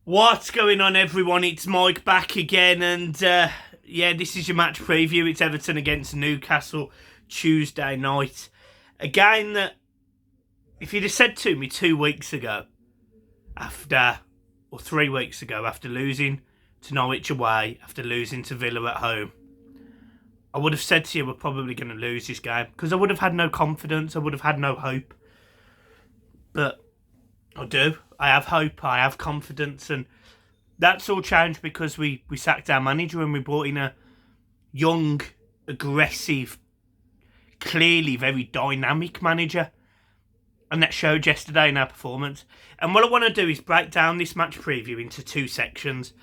What's going on, everyone? It's Mike back again, and this is your match preview. It's Everton against Newcastle Tuesday night. A game that, if you'd have said to me 2 weeks ago, or 3 weeks ago, after losing to Norwich away, after losing to Villa at home, I would have said to you we're probably going to lose this game because I would have had no confidence, I would have had no hope. But I do. I have hope, I have confidence, and that's all changed because we sacked our manager and we brought in a young, aggressive, clearly very dynamic manager. And that showed yesterday in our performance. And what I want to do is break down this match preview into 2 sections.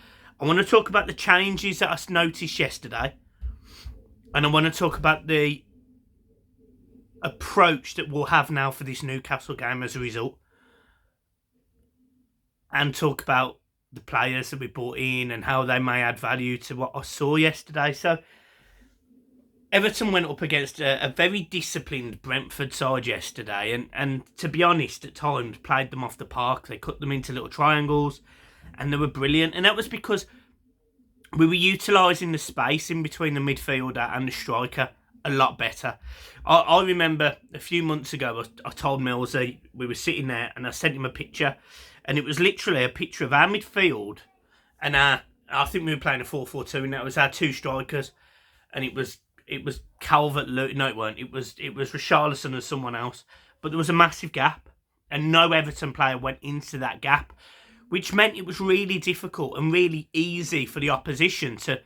I want to talk about the changes that I noticed yesterday. And I want to talk about the approach that we'll have now for this Newcastle game as a result. And talk about the players that we brought in and how they may add value to what I saw yesterday. So, Everton went up against a very disciplined Brentford side yesterday. And to be honest, at times, played them off the park. They cut them into little triangles. And they were brilliant. And that was because we were utilising the space in between the midfielder and the striker a lot better. I remember a few months ago, I told Millsy, we were sitting there and I sent him a picture. And it was literally a picture of our midfield. And I think we were playing a 4-4-2, and that was our 2 strikers. And it was Calvert-Lewin. No, it weren't. It was Richarlison and someone else. But there was a massive gap. And no Everton player went into that gap. Which meant it was really difficult and really easy for the opposition to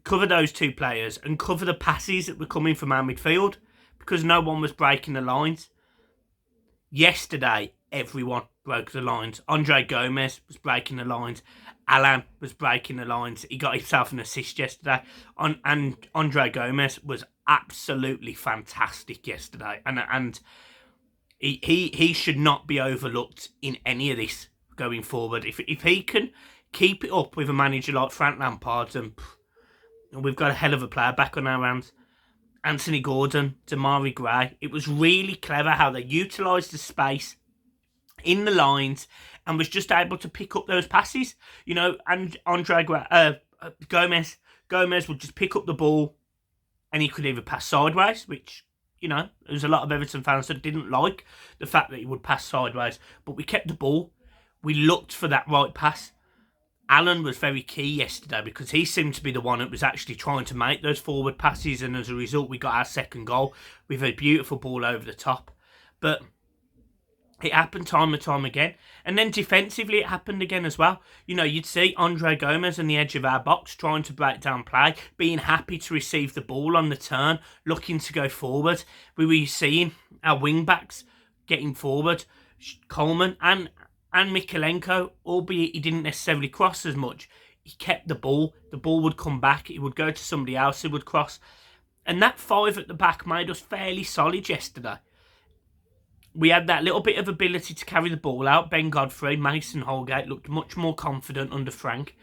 cover those 2 players and cover the passes that were coming from our midfield. Because no one was breaking the lines. Yesterday, everyone broke the lines. Andre Gomez was breaking the lines. Alan was breaking the lines. He got himself an assist yesterday. And Andre Gomez was absolutely fantastic yesterday. And he should not be overlooked in any of this going forward. If he can keep it up with a manager like Frank Lampard, then we've got a hell of a player back on our hands. Anthony Gordon, Damari Gray. It was really clever how they utilised the space in the lines and was just able to pick up those passes. You know, and Gomez would just pick up the ball and he could either pass sideways, which, you know, there's a lot of Everton fans that didn't like the fact that he would pass sideways, but we kept the ball. We looked for that right pass. Alan was very key yesterday because he seemed to be the one that was actually trying to make those forward passes, and as a result we got our second goal with a beautiful ball over the top. But it happened time and time again. And then defensively it happened again as well. You know, you'd see Andre Gomez on the edge of our box trying to break down play, being happy to receive the ball on the turn, looking to go forward. We were seeing our wing-backs getting forward, Coleman and Mikalenko, albeit he didn't necessarily cross as much. He kept the ball. The ball would come back. It would go to somebody else who would cross. And that 5 at the back made us fairly solid yesterday. We had that little bit of ability to carry the ball out. Ben Godfrey, Mason Holgate looked much more confident under Frank.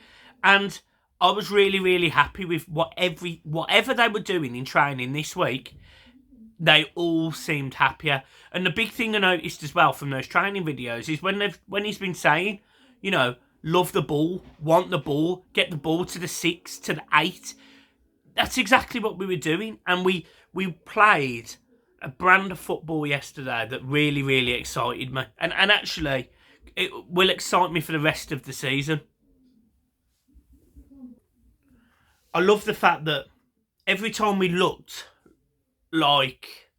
And I was really, really happy with whatever they were doing in training this week. They all seemed happier. And the big thing I noticed as well from those training videos is when he's been saying, you know, love the ball, want the ball, get the ball to the 6, to the 8. That's exactly what we were doing. And we played a brand of football yesterday that really, really excited me. And actually, it will excite me for the rest of the season. I love the fact that every time we looked like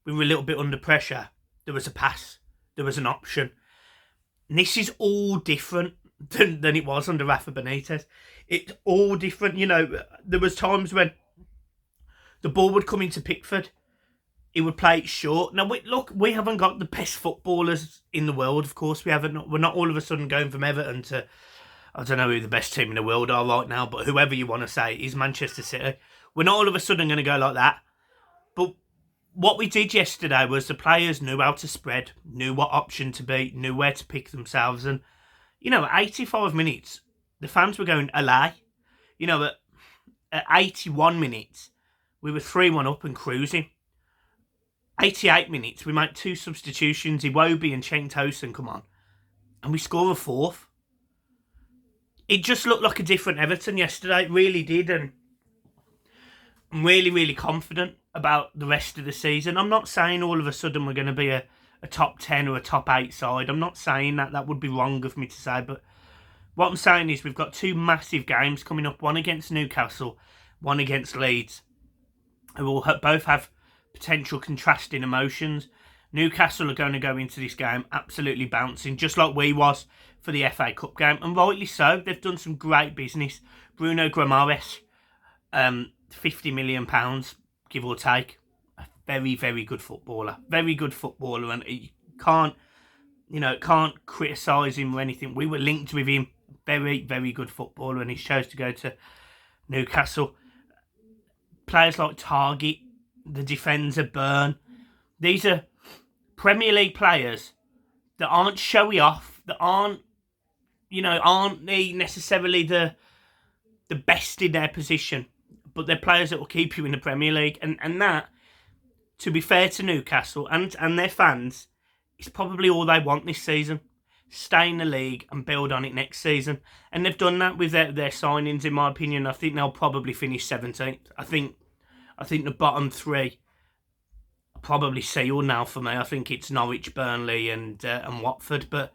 we were a little bit under pressure, there was a pass, there was an option. And this is all different than it was under Rafa Benitez. It's all different. You know, there was times when the ball would come into Pickford, he would play it short. Now, we haven't got the best footballers in the world, of course. We're not all of a sudden going from Everton to, I don't know who the best team in the world are right now, but whoever you want to say is Manchester City. We're not all of a sudden going to go like that. But what we did yesterday was the players knew how to spread, knew what option to be, knew where to pick themselves. And, you know, at 85 minutes, the fans were going, Alay. You know, at 81 minutes, we were 3-1 up and cruising. 88 minutes, we make 2 substitutions. Iwobi and Cenk Tosun come on. And we score a 4th. it just looked like a different Everton yesterday. It really did, and I'm really, really confident about the rest of the season. I'm not saying all of a sudden we're going to be a top 10 or a top 8 side. I'm not saying that. That would be wrong of me to say, but what I'm saying is we've got 2 massive games coming up, one against Newcastle, one against Leeds, who will both have potential contrasting emotions. Newcastle are going to go into this game absolutely bouncing, just like we was for the FA Cup game, and rightly so. They've done some great business. Bruno Guimaraes, £50 million, give or take. A very, very good footballer. Very good footballer, and you can't criticise him or anything. We were linked with him. Very, very good footballer, and he chose to go to Newcastle. Players like Target, the defender Burn. These are Premier League players that aren't showy off, that aren't necessarily the best in their position, but they're players that will keep you in the Premier League. And that, to be fair to Newcastle and their fans, is probably all they want this season. Stay in the league and build on it next season. And they've done that with their signings, in my opinion. I think they'll probably finish 17th. I think the bottom 3 are probably sealed now for me. I think it's Norwich, Burnley and Watford. But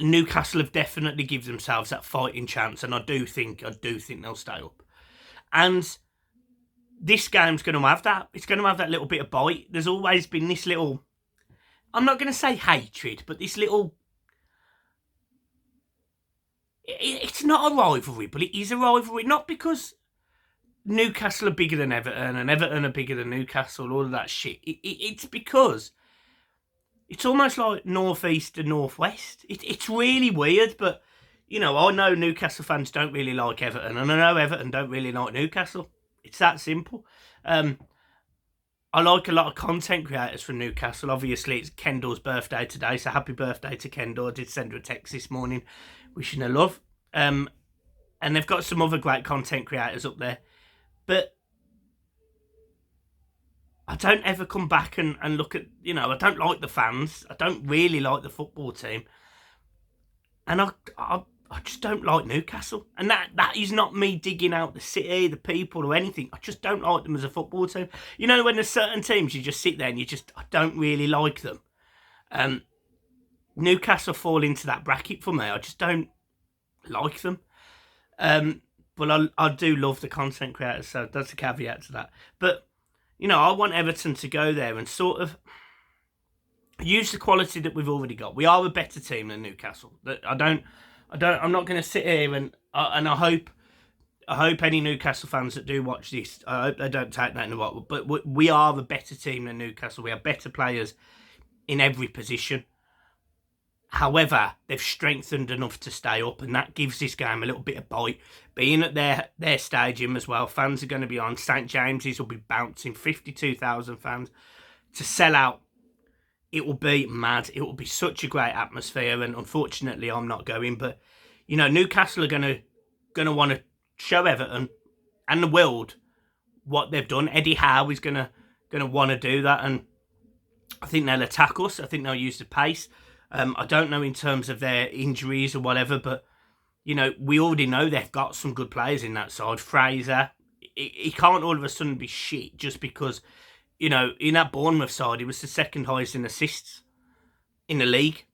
Newcastle have definitely given themselves that fighting chance, and I do think they'll stay up. And this game's going to have that. It's going to have that little bit of bite. There's always been this little, I'm not going to say hatred, but this little, it's not a rivalry, but it is a rivalry. Not because Newcastle are bigger than Everton and Everton are bigger than Newcastle, all of that shit. It's because it's almost like northeast and northwest. It's really weird, but I know Newcastle fans don't really like Everton, and I know Everton don't really like Newcastle. It's that simple. I like a lot of content creators from Newcastle. Obviously, it's Kendall's birthday today, so happy birthday to Kendall. I did send her a text this morning wishing her love. And they've got some other great content creators up there. But I don't ever come back and look at, I don't like the fans. I don't really like the football team. And I just don't like Newcastle. And that is not me digging out the city, the people or anything. I just don't like them as a football team. When there's certain teams, you just sit there and I don't really like them. Newcastle fall into that bracket for me. I just don't like them. But I do love the content creators, so that's a caveat to that. But, I want Everton to go there and sort of use the quality that we've already got. We are a better team than Newcastle. I'm not going to sit here and I hope any Newcastle fans that do watch this, I hope they don't take that in the right way. But we are a better team than Newcastle. We have better players in every position. However, they've strengthened enough to stay up, and that gives this game a little bit of bite. Being at their stadium as well, fans are going to be on. St James's will be bouncing, 52,000 fans to sell out. It will be mad. It will be such a great atmosphere, and unfortunately, I'm not going. But Newcastle are going to want to show Everton and the world what they've done. Eddie Howe is going to want to do that, and I think they'll attack us. I think they'll use the pace. I don't know in terms of their injuries or whatever, but we already know they've got some good players in that side. Fraser, he can't all of a sudden be shit just because. In that Bournemouth side, he was the second highest in assists in the league.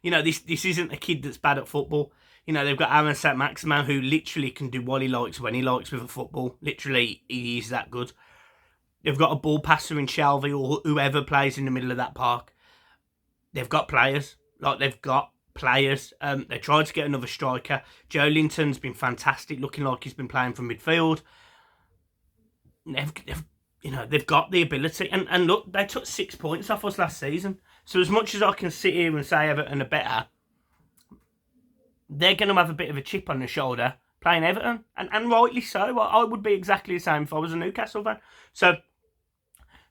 This isn't a kid that's bad at football. They've got Aaron Saint-Maximin, who literally can do what he likes when he likes with a football. Literally, he is that good. They've got a ball passer in Shelby or whoever plays in the middle of that park. They've got players. They tried to get another striker. Joe Linton's been fantastic, looking like he's been playing from midfield. They've got the ability. And look, they took 6 points off us last season. So as much as I can sit here and say Everton are better, they're going to have a bit of a chip on the shoulder playing Everton. And rightly so. I would be exactly the same if I was a Newcastle fan. So,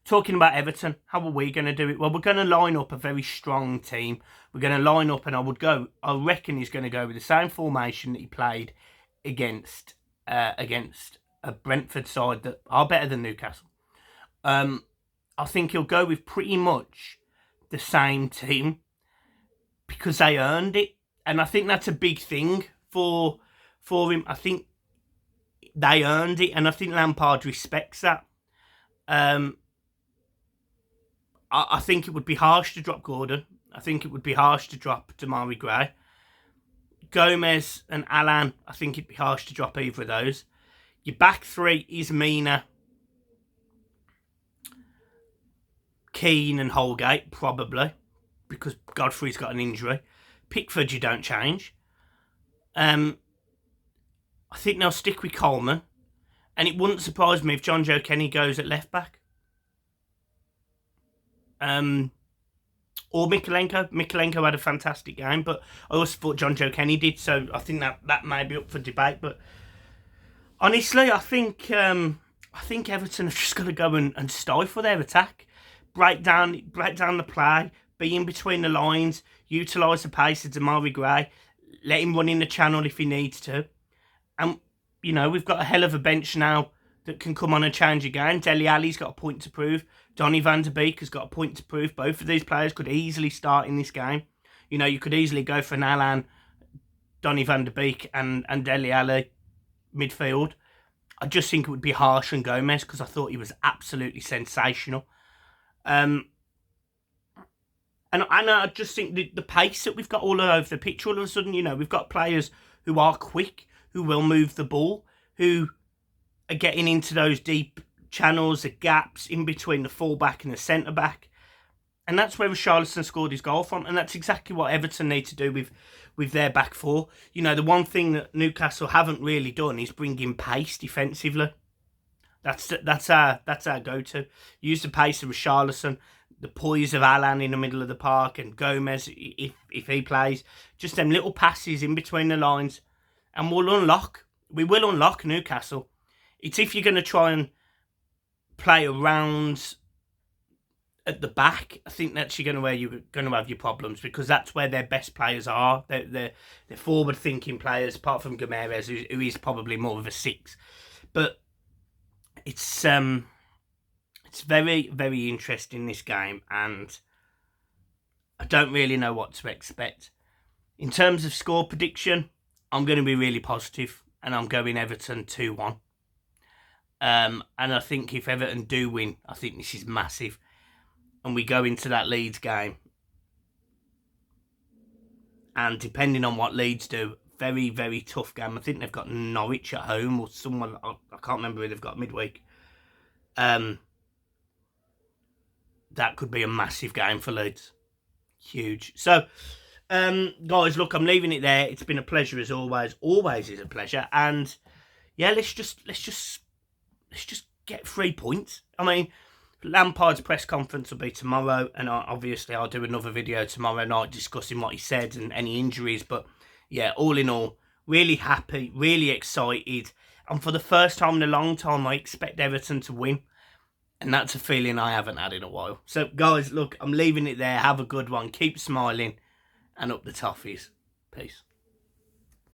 talking about Everton, how are we going to do it? Well, we're going to line up a very strong team. We're going to line up, and I reckon he's going to go with the same formation that he played against a Brentford side that are better than Newcastle. I think he'll go with pretty much the same team because they earned it. And I think that's a big thing for him. I think they earned it, and I think Lampard respects that. I think it would be harsh to drop Gordon. I think it would be harsh to drop Demarai Gray. Gomez and Alan, I think it'd be harsh to drop either of those. Your back three is Mina, Keane and Holgate, probably, because Godfrey's got an injury. Pickford, you don't change. I think they'll stick with Coleman, and it wouldn't surprise me if John Joe Kenny goes at left back. Or Mikalenko. Mikalenko had a fantastic game, but I also thought John Joe Kenny did, so I think that may be up for debate. But honestly, I think Everton have just got to go and stifle their attack, break down the play, be in between the lines, utilise the pace of Demarai Gray, let him run in the channel if he needs to. And, you know, we've got a hell of a bench now that can come on and change a game. Dele Alli's got a point to prove. Donny van der Beek has got a point to prove. Both of these players could easily start in this game. You know, you could easily go for Alan, Donny van der Beek and Dele Alli midfield. I just think it would be harsh on Gomez because I thought he was absolutely sensational. And I just think the pace that we've got all over the pitch, all of a sudden, you know, we've got players who are quick, who will move the ball, who are getting into those deep channels, the gaps in between the fullback and the centre-back. And that's where Richarlison scored his goal from. And that's exactly what Everton need to do with their back four. You know, the one thing that Newcastle haven't really done is bring in pace defensively. That's our go-to. Use the pace of Richarlison, the poise of Alan in the middle of the park, and Gomez if he plays. Just them little passes in between the lines. And we will unlock Newcastle. It's if you're going to try and play around at the back, I think that's where you're going to have your problems, because that's where their best players are. They're forward-thinking players, apart from Gomes, who is probably more of a 6. But it's very, very interesting, this game, and I don't really know what to expect. In terms of score prediction, I'm going to be really positive, and I'm going Everton 2-1. And I think if Everton do win, I think this is massive. And we go into that Leeds game. And depending on what Leeds do, very, very tough game. I think they've got Norwich at home or someone. I can't remember who they've got midweek. That could be a massive game for Leeds. Huge. So, guys, look, I'm leaving it there. It's been a pleasure as always. Always is a pleasure. And yeah, let's just get 3 points. I mean, Lampard's press conference will be tomorrow, and obviously I'll do another video tomorrow night discussing what he said and any injuries. But yeah, all in all, really happy, really excited. And for the first time in a long time, I expect Everton to win. And that's a feeling I haven't had in a while. So, guys, look, I'm leaving it there. Have a good one. Keep smiling. And up the toffees. Peace.